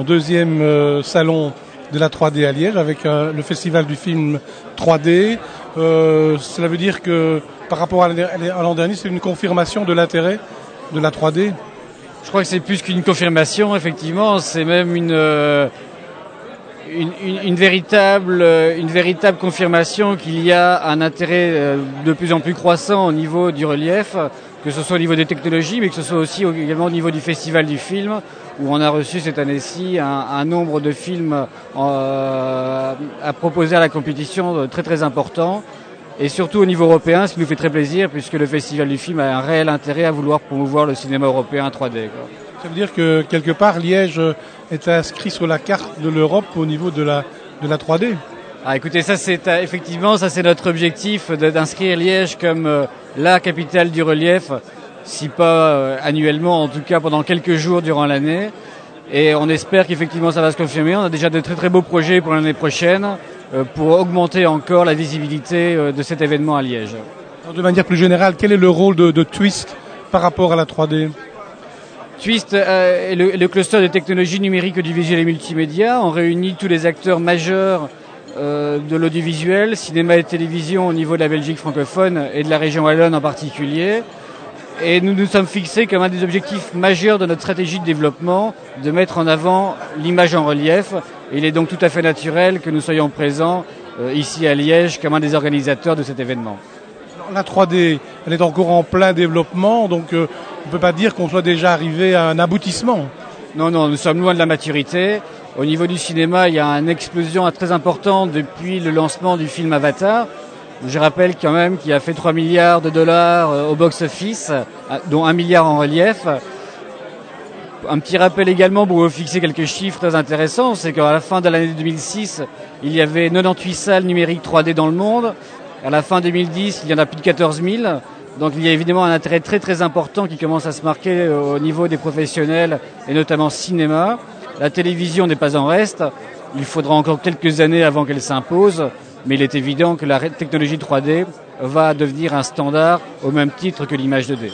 Deuxième salon de la 3D à Liège avec le festival du film 3D. Cela veut dire que par rapport à l'an dernier, c'est une confirmation de l'intérêt de la 3D. Je crois que c'est plus qu'une confirmation, effectivement, c'est même une véritable confirmation qu'il y a un intérêt de plus en plus croissant au niveau du relief, que ce soit au niveau des technologies, mais que ce soit aussi également au niveau du festival du film, où on a reçu cette année-ci un nombre de films à proposer à la compétition très très important. Et surtout au niveau européen, ce qui nous fait très plaisir, puisque le festival du film a un réel intérêt à vouloir promouvoir le cinéma européen 3D. Ça veut dire que quelque part, Liège est inscrit sur la carte de l'Europe au niveau de la 3D. Ah, écoutez, ça c'est effectivement notre objectif d'inscrire Liège comme la capitale du relief, si pas annuellement, en tout cas pendant quelques jours durant l'année. Et on espère qu'effectivement ça va se confirmer. On a déjà de très très beaux projets pour l'année prochaine pour augmenter encore la visibilité de cet événement à Liège. Alors, de manière plus générale, quel est le rôle de Twist par rapport à la 3D ? Twist est le cluster de technologies numériques, audiovisuelles et multimédia. On réunit tous les acteurs majeurs de l'audiovisuel, cinéma et télévision au niveau de la Belgique francophone et de la région wallonne en particulier. Et nous nous sommes fixés comme un des objectifs majeurs de notre stratégie de développement de mettre en avant l'image en relief. Et il est donc tout à fait naturel que nous soyons présents ici à Liège comme un des organisateurs de cet événement. La 3D, elle est encore en plein développement, donc on ne peut pas dire qu'on soit déjà arrivé à un aboutissement. Non, nous sommes loin de la maturité. Au niveau du cinéma, il y a une explosion très importante depuis le lancement du film Avatar. Je rappelle quand même qu'il a fait 3 milliards de dollars au box-office, dont 1 milliard en relief. Un petit rappel également pour vous fixer quelques chiffres très intéressants, c'est qu'à la fin de l'année 2006, il y avait 98 salles numériques 3D dans le monde. À la fin 2010, il y en a plus de 14 000. Donc il y a évidemment un intérêt très très important qui commence à se marquer au niveau des professionnels et notamment cinéma. La télévision n'est pas en reste. Il faudra encore quelques années avant qu'elle s'impose. Mais il est évident que la technologie 3D va devenir un standard au même titre que l'image 2D.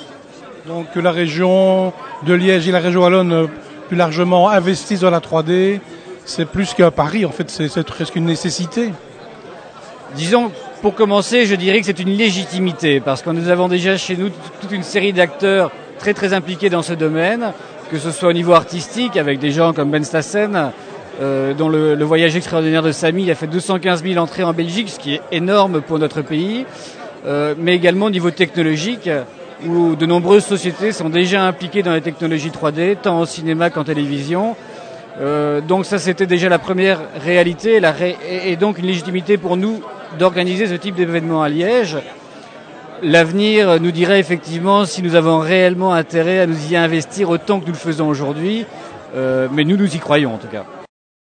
Donc que la région de Liège et la région wallonne plus largement investissent dans la 3D, c'est plus qu'un pari, en fait c'est presque une nécessité. Disons, pour commencer, je dirais que c'est une légitimité, parce que nous avons déjà chez nous toute une série d'acteurs très très impliqués dans ce domaine, que ce soit au niveau artistique, avec des gens comme Ben Stassen, dont le voyage extraordinaire de Samy a fait 215 000 entrées en Belgique, ce qui est énorme pour notre pays, mais également au niveau technologique, où de nombreuses sociétés sont déjà impliquées dans les technologies 3D, tant au cinéma qu'en télévision. Donc ça, c'était déjà la première réalité, et donc une légitimité pour nous d'organiser ce type d'événement à Liège. L'avenir nous dirait effectivement si nous avons réellement intérêt à nous y investir autant que nous le faisons aujourd'hui, mais nous y croyons en tout cas.